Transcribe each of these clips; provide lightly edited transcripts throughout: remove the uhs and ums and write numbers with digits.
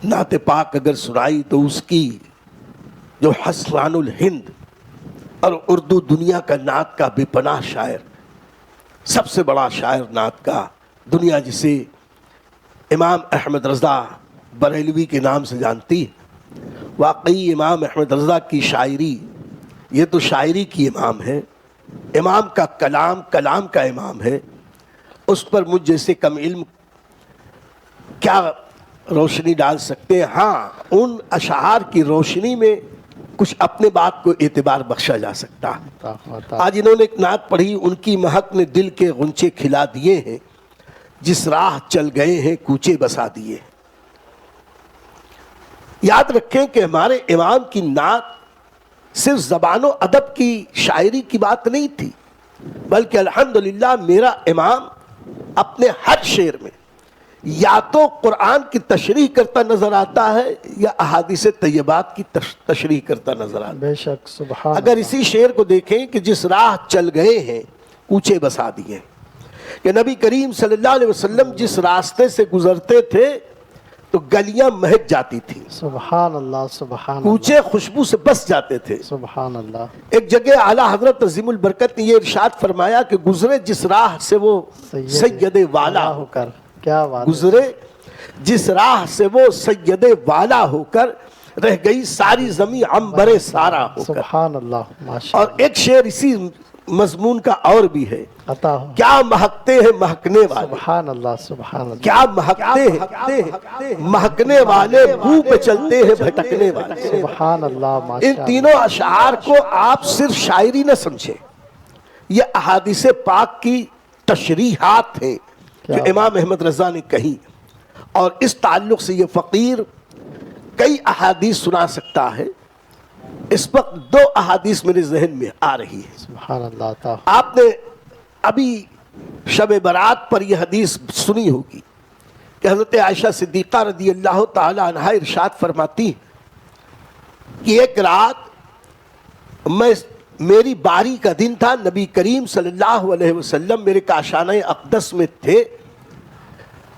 نعت پاک اگر سنائی تو اس کی جو حسران الہند اور اردو دنیا کا نعت کا بے پناہ شاعر، سب سے بڑا شاعر نعت کا دنیا جسے امام احمد رضا بریلوی کے نام سے جانتی ہے، واقعی امام احمد رضا کی شاعری یہ تو شاعری کی امام ہے، امام کا کلام کلام کا امام ہے، اس پر مجھ جیسے کم علم کیا روشنی ڈال سکتے ہیں؟ ہاں، ان اشعار کی روشنی میں کچھ اپنے بات کو اعتبار بخشا جا سکتا ہے۔ آج انہوں نے ایک نعت پڑھی، ان کی مہک نے دل کے غنچے کھلا دیے ہیں، جس راہ چل گئے ہیں کوچے بسا دیے ہیں۔ یاد رکھیں کہ ہمارے امام کی نعت صرف زبان و ادب کی شاعری کی بات نہیں تھی، بلکہ الحمدللہ میرا امام اپنے ہر شعر میں یا تو قرآن کی تشریح کرتا نظر آتا ہے یا احادیث طیبات کی تشریح کرتا نظر آتا ہے۔ بے شک، سبحان اگر اللہ۔ اسی شعر کو دیکھیں کہ جس راہ چل گئے ہیں کوچے بسا دیے ہیں، کہ نبی کریم صلی اللہ علیہ وسلم جس راستے سے گزرتے تھے تو گلیاں مہک جاتی تھیں، سبحان اللہ، سبحان اللہ، کوچے خوشبو سے بس جاتے تھے۔ سبحان اللہ۔ ایک جگہ اعلیٰ حضرت عظیم البرکت نے یہ ارشاد فرمایا کہ گزرے جس راہ سے وہ سید والا ہو کر، کیا بات ہے۔ گزرے جس راہ سے وہ سید والا ہو کر، رہ گئی ساری زمین عنبر سارا ہو کر۔ سبحان اللہ، ماشاء اور ایک شعر اسی مضمون کا اور بھی ہے، اللہ، عطا ہو۔ کیا مہکتے ہیں مہکنے والے، سبحان اللہ، سبحان اللہ، کیا مہکتے ہیں مہکنے والے، بو پہ چلتے ہیں بھٹکنے والے۔ سبحان اللہ، ان ماشاء اللہ۔ تینوں اشعار کو آپ صرف شاعری نہ سمجھیں، یہ احادیث پاک کی تشریحات ہیں جو امام احمد رضا نے کہی، اور اس تعلق سے یہ فقیر کئی احادیث سنا سکتا ہے۔ اس وقت دو احادیث میرے ذہن میں آ رہی ہے۔ سبحان اللہ، عطا ہو۔ آپ نے ابھی شب برات پر یہ حدیث سنی ہوگی کہ حضرت عائشہ صدیقہ رضی اللہ تعالی عنہا ارشاد فرماتی ہیں کہ ایک رات میری باری کا دن تھا، نبی کریم صلی اللہ علیہ وسلم میرے کاشانہ اقدس میں تھے،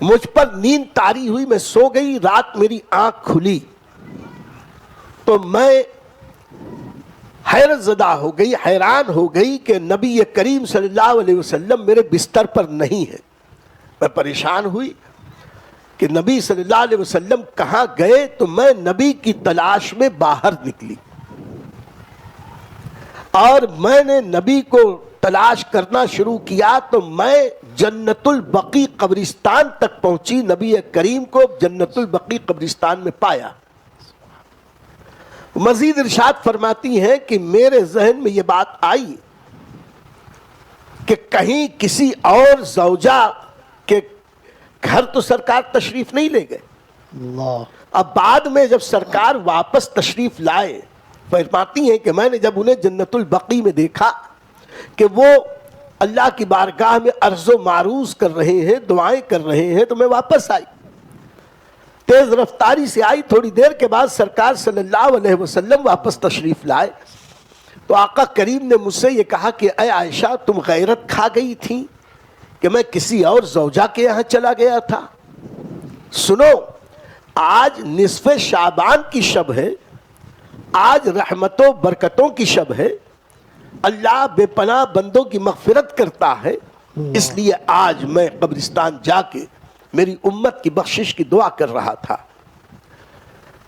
مجھ پر نیند طاری ہوئی، میں سو گئی، رات میری آنکھ کھلی تو میں حیرت زدہ ہو گئی، حیران ہو گئی کہ نبی کریم صلی اللہ علیہ وسلم میرے بستر پر نہیں ہے۔ میں پریشان ہوئی کہ نبی صلی اللہ علیہ وسلم کہاں گئے، تو میں نبی کی تلاش میں باہر نکلی اور میں نے نبی کو تلاش کرنا شروع کیا تو میں جنت البقیع قبرستان تک پہنچی، نبی کریم کو جنت البقیع قبرستان میں پایا۔ مزید ارشاد فرماتی ہیں کہ میرے ذہن میں یہ بات آئی کہ کہیں کسی اور زوجہ کے گھر تو سرکار تشریف نہیں لے گئے۔ اللہ، اب بعد میں جب سرکار واپس تشریف لائے، فرماتی ہیں کہ میں نے جب انہیں جنت البقیع میں دیکھا کہ وہ اللہ کی بارگاہ میں عرض و معروض کر رہے ہیں، دعائیں کر رہے ہیں، تو میں واپس آئی، تیز رفتاری سے آئی۔ تھوڑی دیر کے بعد سرکار صلی اللہ علیہ وسلم واپس تشریف لائے تو آقا کریم نے مجھ سے یہ کہا کہ اے عائشہ، تم غیرت کھا گئی تھی کہ میں کسی اور زوجہ کے یہاں چلا گیا تھا؟ سنو، آج نصف شعبان کی شب ہے، آج رحمت و برکتوں کی شب ہے، اللہ بے پناہ بندوں کی مغفرت کرتا ہے، اس لیے آج میں قبرستان جا کے میری امت کی بخشش کی دعا کر رہا تھا۔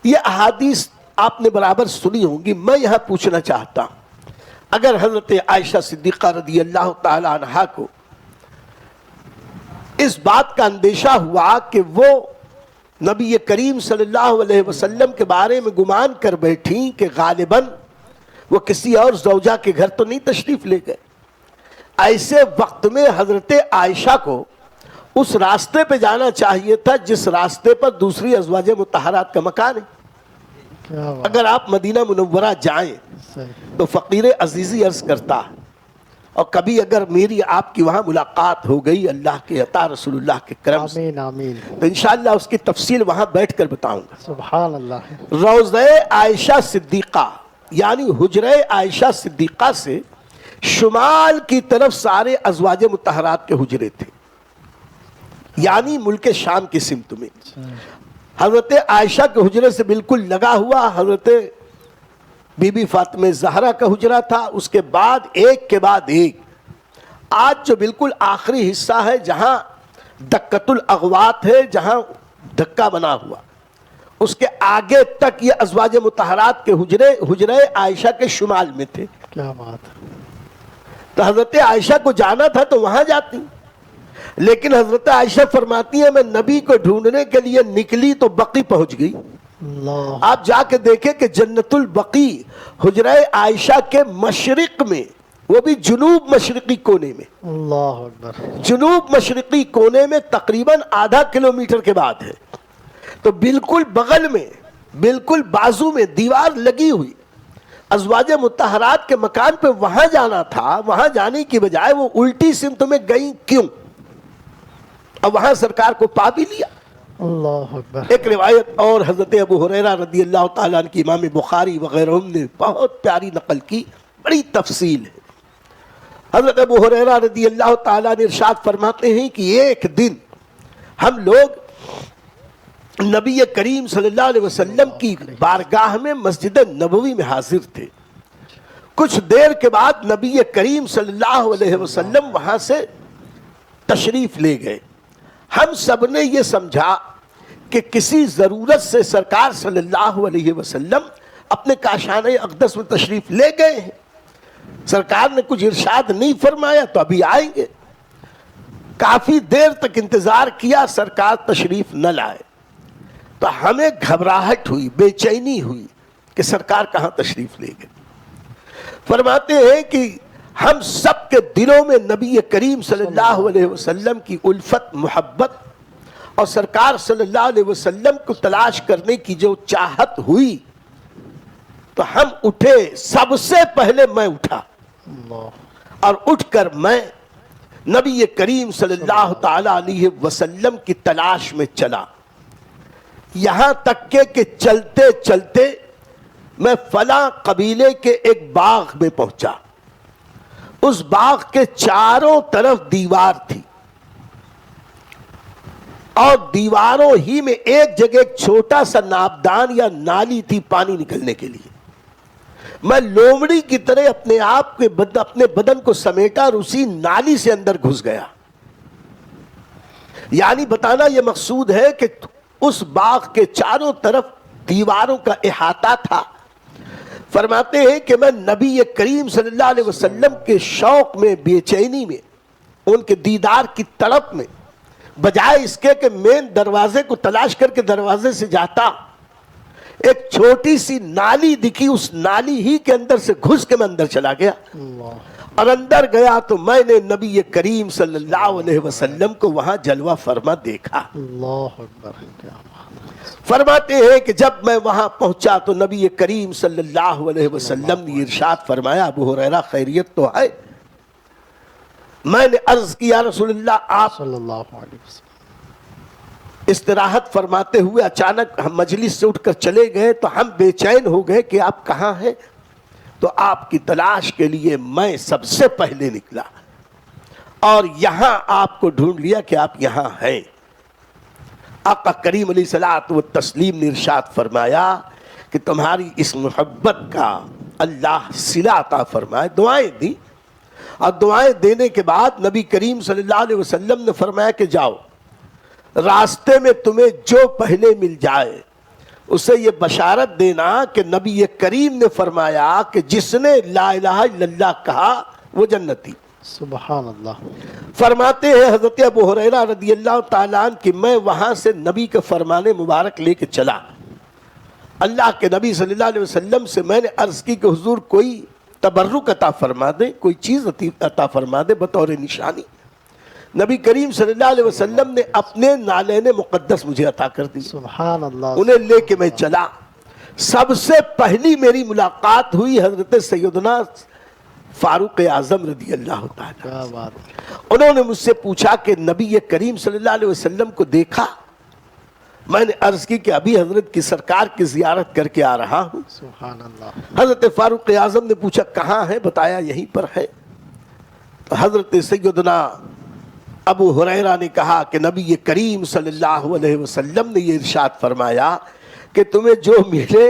یہ احادیث آپ نے برابر سنی ہوں گی۔ میں یہاں پوچھنا چاہتا ہوں، اگر حضرت عائشہ صدیقہ رضی اللہ تعالی عنہا کو اس بات کا اندیشہ ہوا کہ وہ نبی کریم صلی اللہ علیہ وسلم کے بارے میں گمان کر بیٹھیں کہ غالباً وہ کسی اور زوجہ کے گھر تو نہیں تشریف لے گئے، ایسے وقت میں حضرت عائشہ کو اس راستے پہ جانا چاہیے تھا جس راستے پر دوسری ازواج مطہرات کا مکان ہے۔ کیا بات، اگر آپ مدینہ منورہ جائیں صحیح، تو فقیر عزیزی عرض کرتا ہے، اور کبھی اگر میری آپ کی وہاں ملاقات ہو گئی اللہ کے عطا رسول اللہ کے کرم سے، آمین آمین، تو انشاءاللہ اس کی تفصیل وہاں بیٹھ کر بتاؤں گا۔ سبحان اللہ، روضہ عائشہ صدیقہ یعنی حجرہ عائشہ صدیقہ سے شمال کی طرف سارے ازواج مطہرات کے حجرے تھے، یعنی ملک شام کی سمت میں۔ حضرت عائشہ کے حجرے سے بالکل لگا ہوا حضرت بی بی فاطمہ زہرا کا حجرہ تھا، اس کے بعد ایک کے بعد ایک، آج جو بالکل آخری حصہ ہے جہاں دکت الاغوات ہے، جہاں دھکا بنا ہوا، اس کے آگے تک یہ ازواج مطہرات کے حجرے عائشہ کے شمال میں تھے. کیا بات ہے. تو حضرت عائشہ کو جانا تھا تو وہاں جاتی، لیکن حضرت عائشہ فرماتی ہیں میں نبی کو ڈھونڈنے کے لیے نکلی تو بقی پہنچ گئی. اللہ. آپ جا کے دیکھیں کہ جنت البقی حجرہ عائشہ کے مشرق میں، وہ بھی جنوب مشرقی کونے میں، اللہ اکبر. جنوب مشرقی کونے میں تقریباً آدھا کلومیٹر کے بعد ہے. تو بالکل بغل میں، بالکل بازو میں دیوار لگی ہوئی ازواج مطہرات کے مکان پہ وہاں جانا تھا. وہاں جانے کی بجائے وہ الٹی سمت میں گئیں کیوں؟ اب وہاں سرکار کو پا بھی لیا. اللہ اکبر. ایک روایت اور حضرت ابو ہریرہ رضی اللہ تعالیٰ عنہ کی امام بخاری وغیرہ نے بہت پیاری نقل کی، بڑی تفصیل ہے. حضرت ابو ہریرہ رضی اللہ تعالیٰ عنہ ارشاد فرماتے ہیں کہ ایک دن ہم لوگ نبی کریم صلی اللہ علیہ وسلم کی بارگاہ میں مسجد نبوی میں حاضر تھے. کچھ دیر کے بعد نبی کریم صلی اللہ علیہ وسلم وہاں سے تشریف لے گئے. ہم سب نے یہ سمجھا کہ کسی ضرورت سے سرکار صلی اللہ علیہ وسلم اپنے کاشانہ اقدس میں تشریف لے گئے ہیں. سرکار نے کچھ ارشاد نہیں فرمایا تو ابھی آئیں گے. کافی دیر تک انتظار کیا، سرکار تشریف نہ لائے تو ہمیں گھبراہٹ ہوئی، بے چینی ہوئی کہ سرکار کہاں تشریف لے گئے. فرماتے ہیں کہ ہم سب کے دلوں میں نبی کریم صلی اللہ علیہ وسلم کی الفت، محبت اور سرکار صلی اللہ علیہ وسلم کو تلاش کرنے کی جو چاہت ہوئی تو ہم اٹھے. سب سے پہلے میں اٹھا اللہ. اور اٹھ کر میں نبی کریم صلی اللہ تعالی علیہ وسلم کی تلاش میں چلا. یہاں تک کہ چلتے چلتے میں فلاں قبیلے کے ایک باغ میں پہنچا. اس باغ کے چاروں طرف دیوار تھی اور دیواروں ہی میں ایک جگہ ایک چھوٹا سا نابدان یا نالی تھی پانی نکلنے کے لیے. میں لومڑی کی طرح اپنے آپ کے اپنے بدن کو سمیٹا اور اسی نالی سے اندر گھس گیا. یعنی بتانا یہ مقصود ہے کہ اس باغ کے چاروں طرف دیواروں کا احاطہ تھا. فرماتے ہیں کہ میں نبی کریم صلی اللہ علیہ وسلم کے شوق میں، بے چینی میں، ان کے دیدار کی تڑپ میں، بجائے اس کے کہ مین دروازے کو تلاش کر کے دروازے سے جاتا، ایک چھوٹی سی نالی دکھی، اس نالی ہی کے اندر سے گھس کے میں اندر چلا گیا. اور اندر گیا تو میں نے نبی کریم صلی اللہ علیہ وسلم کو وہاں جلوہ فرما دیکھا. اللہ اکبر. فرماتے ہیں کہ جب میں وہاں پہنچا تو نبی کریم صلی اللہ علیہ وسلم نے ارشاد فرمایا، ابو ہریرہ خیریت تو ہے؟ میں نے عرض کیا رسول اللہ آپ صلی اللہ علیہ وسلم. استراحت فرماتے ہوئے اچانک ہم مجلس سے اٹھ کر چلے گئے تو ہم بے چین ہو گئے کہ آپ کہاں ہیں. تو آپ کی تلاش کے لیے میں سب سے پہلے نکلا اور یہاں آپ کو ڈھونڈ لیا کہ آپ یہاں ہیں. آقا کریم علیہ الصلوۃ والتسلیم نے ارشاد فرمایا کہ تمہاری اس محبت کا اللہ صلہ عطا فرمائے. دعائیں دی اور دعائیں دینے کے بعد نبی کریم صلی اللہ علیہ وسلم نے فرمایا کہ جاؤ، راستے میں تمہیں جو پہلے مل جائے اسے یہ بشارت دینا کہ نبی کریم نے فرمایا کہ جس نے لا الہ الا اللہ کہا وہ جنتی. سبحان اللہ. فرماتے ہیں حضرت ابو ہریرہ رضی اللہ تعالیٰ عنہ کہ میں وہاں سے نبی کے فرمان مبارک لے کے چلا. اللہ کے نبی صلی اللہ علیہ وسلم سے میں نے عرض کی کہ حضور کوئی تبرک عطا فرما دے، کوئی چیز عطا فرما دے بطور نشانی. نبی کریم صلی اللہ علیہ وسلم نے اپنے نالین مقدس مجھے عطا کر دی. سبحان اللہ. انہیں لے کے میں چلا. سب سے پہلی میری ملاقات ہوئی حضرت سیدنا فاروق اعظم رضی اللہ تعالیٰ. کیا بات. انہوں نے مجھ سے پوچھا کہ نبی کریم صلی اللہ علیہ وسلم کو دیکھا؟ میں نے عرض کی کہ ابھی حضرت کی سرکار کی زیارت کر کے آ رہا ہوں. سبحان اللہ. حضرت فاروق اعظم نے پوچھا کہاں ہے؟ بتایا یہیں پر ہے. تو حضرت سیدنا ابو ہریرہ نے کہا کہ نبی کریم صلی اللہ علیہ وسلم نے یہ ارشاد فرمایا کہ تمہیں جو ملے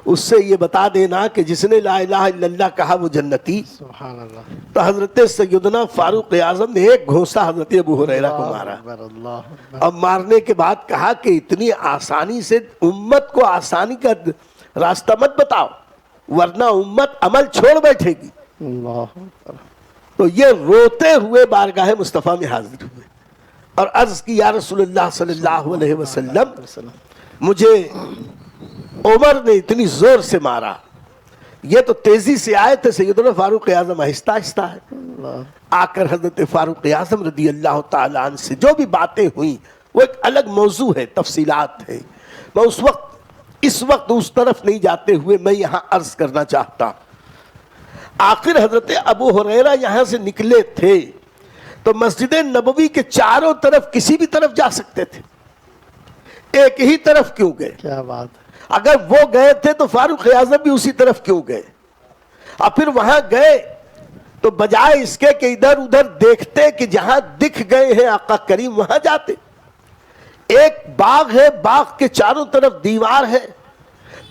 اس سے یہ بتا دینا کہ جس نے لا الہ الا اللہ کہا وہ جنتی. سبحان اللہ. تو حضرت سیدنا فاروق اعظم نے ایک گھونسا حضرت ابو ہریرہ کو مارا اور مارنے کے بعد کہا کہ اتنی آسانی سے امت کو آسانی کا راستہ مت بتاؤ ورنہ امت عمل چھوڑ بیٹھے گی. اللہ اکبر. تو یہ روتے ہوئے بارگاہ مصطفیٰ میں حاضر ہوئے اور عرض کی یا رسول اللہ صلی اللہ علیہ وسلم مجھے عمر نے اتنی زور سے مارا. یہ تو تیزی سے آئے تھے سیدنا فاروق اعظم آہستہ آہستہ ہے. آ کر حضرت فاروق اعظم رضی اللہ تعالیٰ عنہ سے جو بھی باتیں ہوئیں وہ ایک الگ موضوع ہے, تفصیلات ہے. میں اس وقت اس طرف نہیں جاتے ہوئے میں یہاں عرض کرنا چاہتا ہوں. آخر حضرت ابو ہریرہ یہاں سے نکلے تھے تو مسجد نبوی کے چاروں طرف کسی بھی طرف جا سکتے تھے, ایک ہی طرف کیوں گئے؟ کیا بات ہے. اگر وہ گئے تھے تو فاروق اعظم بھی اسی طرف کیوں گئے؟ اور پھر وہاں گئے تو بجائے اس کے کہ ادھر ادھر دیکھتے کہ جہاں دکھ گئے ہیں آقا کریم وہاں جاتے. ایک باغ ہے, باغ کے چاروں طرف دیوار ہے,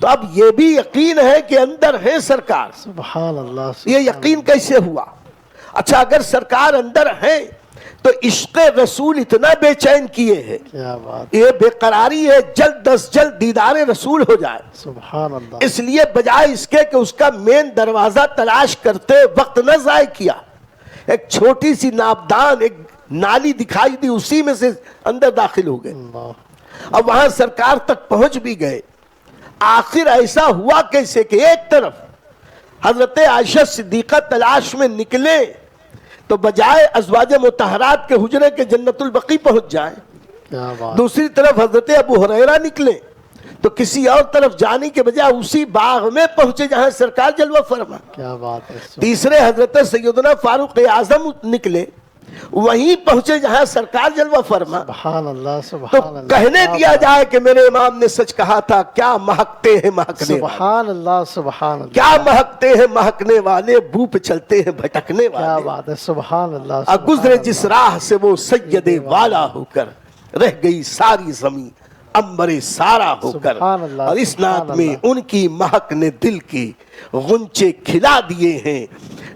تو اب یہ بھی یقین ہے کہ اندر ہے سرکار. سبحان اللہ. یہ یقین کیسے ہوا؟ اچھا اگر سرکار اندر ہیں تو عشق رسول اتنا بے چین کیے ہیں, کیا بات. یہ بے قراری ہے جلد از جلد دیدار رسول ہو جائے. سبحان اللہ. اس لیے بجائے اس کے کہ اس کا مین دروازہ تلاش کرتے وقت نہ ضائع کیا, ایک چھوٹی سی نابدان ایک نالی دکھائی دی اسی میں سے اندر داخل ہو گئے. اللہ. اب وہاں سرکار تک پہنچ بھی گئے. آخر ایسا ہوا کیسے کہ ایک طرف حضرت عائشہ صدیقہ تلاش میں نکلے تو بجائے ازواج مطہرات کے حجرے کے جنت البقیع پہنچ جائیں, کیا بات. دوسری طرف حضرت ابو ہریرہ نکلے تو کسی اور طرف جانے کے بجائے اسی باغ میں پہنچے جہاں سرکار جلوہ فرما. کیا بات ہے. تیسرے حضرت سیدنا فاروق اعظم نکلے وہیں پہنچے جہاں سرکار جلوہ فرما. سبحان اللہ. تو سبحان اللہ. کہنے دیا جائے کہ میرے امام نے سچ کہا تھا, کیا مہکتے ہیں مہکنے والے, سبحان اللہ. سبحان اللہ. کیا مہکتے ہیں مہکنے والے, بو پہ چلتے ہیں بھٹکنے کیا والے. بات ہے. سبحان اللہ. اور گزرے جس راہ سے وہ سید والا ہو کر رہ گئی ساری زمین امبر سارا ہو کر, سبحان اللہ. اور اس نعت سبحان میں اللہ. ان کی مہک نے دل کی غنچے کھلا دیے ہیں,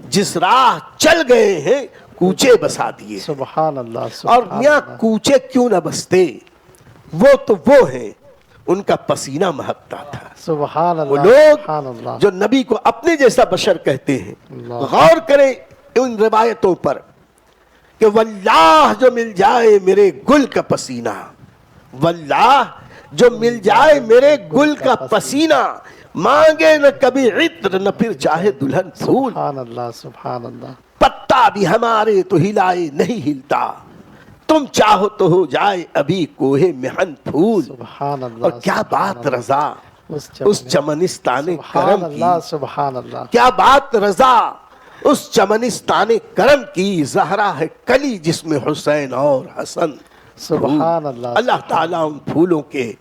جس راہ چل گئے ہیں کوچے بسا دیے. سبحان اللہ. اور سبحان میاں اللہ. کوچے کیوں نہ بستے, وہ تو وہ ہیں ان کا پسینہ مہکتا تھا. سبحان وہ اللہ. لوگ سبحان اللہ. جو نبی کو اپنے جیسا بشر کہتے ہیں, اللہ. غور کریں ان روایتوں پر کہ واللہ جو مل جائے میرے گل کا پسینہ, واللہ جو مل جائے میرے گل کا پسینہ, مانگے نہ کبھی عطر نہ پھر چاہے دلہن پھول, سبحان اللہ. سبحان اللہ. پتا بھی ہمارے تو ہلائے نہیں ہلتا, تم چاہو تو ہو جائے ابھی کوہ محن پھول. سبحان اللہ. اور کیا بات رضا اس چمنستان سبحان کرم اللہ. کی, سبحان اللہ. کیا بات رضا اس چمنستان کرم کی, زہرا ہے کلی جس میں حسین اور حسن. سبحان اللہ. اللہ تعالیٰ ان پھولوں کے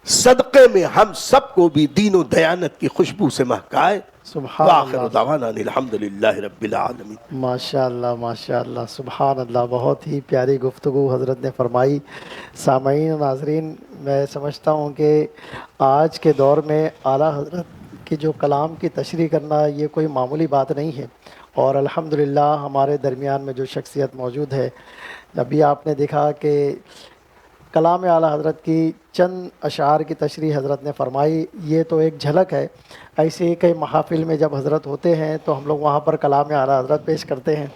صدقے میں ہم سب کو بھی دین و دیانت کی خوشبو سے مہکائے. سبحان وآخر اللہ. دعوانا الحمدللہ رب العالمین. ماشاء اللہ. ماشاء اللہ. سبحان اللہ. بہت ہی پیاری گفتگو حضرت نے فرمائی. سامعین و ناظرین, میں سمجھتا ہوں کہ آج کے دور میں اعلیٰ حضرت کی جو کلام کی تشریح کرنا یہ کوئی معمولی بات نہیں ہے, اور الحمدللہ ہمارے درمیان میں جو شخصیت موجود ہے, ابھی آپ نے دیکھا کہ کلام اعلیٰ حضرت کی چند اشعار کی تشریح حضرت نے فرمائی. یہ تو ایک جھلک ہے. ایسے ہی کئی محافل میں جب حضرت ہوتے ہیں تو ہم لوگ وہاں پر کلام اعلیٰ حضرت پیش کرتے ہیں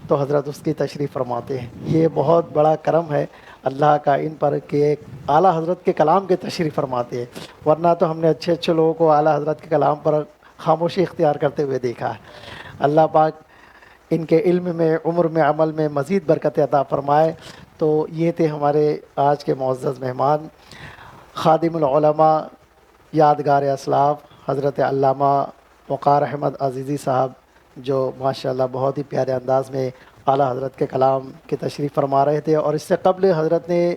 تو حضرت اس کی تشریح فرماتے ہیں. یہ بہت بڑا کرم ہے اللہ کا ان پر کہ ایک اعلیٰ حضرت کے کلام کی تشریح فرماتے ہیں, ورنہ تو ہم نے اچھے اچھے لوگوں کو اعلیٰ حضرت کے کلام پر خاموشی اختیار کرتے ہوئے دیکھا ہے. اللہ پاک ان کے علم میں, عمر میں, عمل میں مزید برکت عطا فرمائے. تو یہ تھے ہمارے آج کے معزز مہمان, خادم العلماء, یادگار اسلاف, حضرت علامہ وقار احمد عزیزی صاحب, جو ماشاءاللہ بہت ہی پیارے انداز میں اعلیٰ حضرت کے کلام کی تشریح فرما رہے تھے. اور اس سے قبل حضرت نے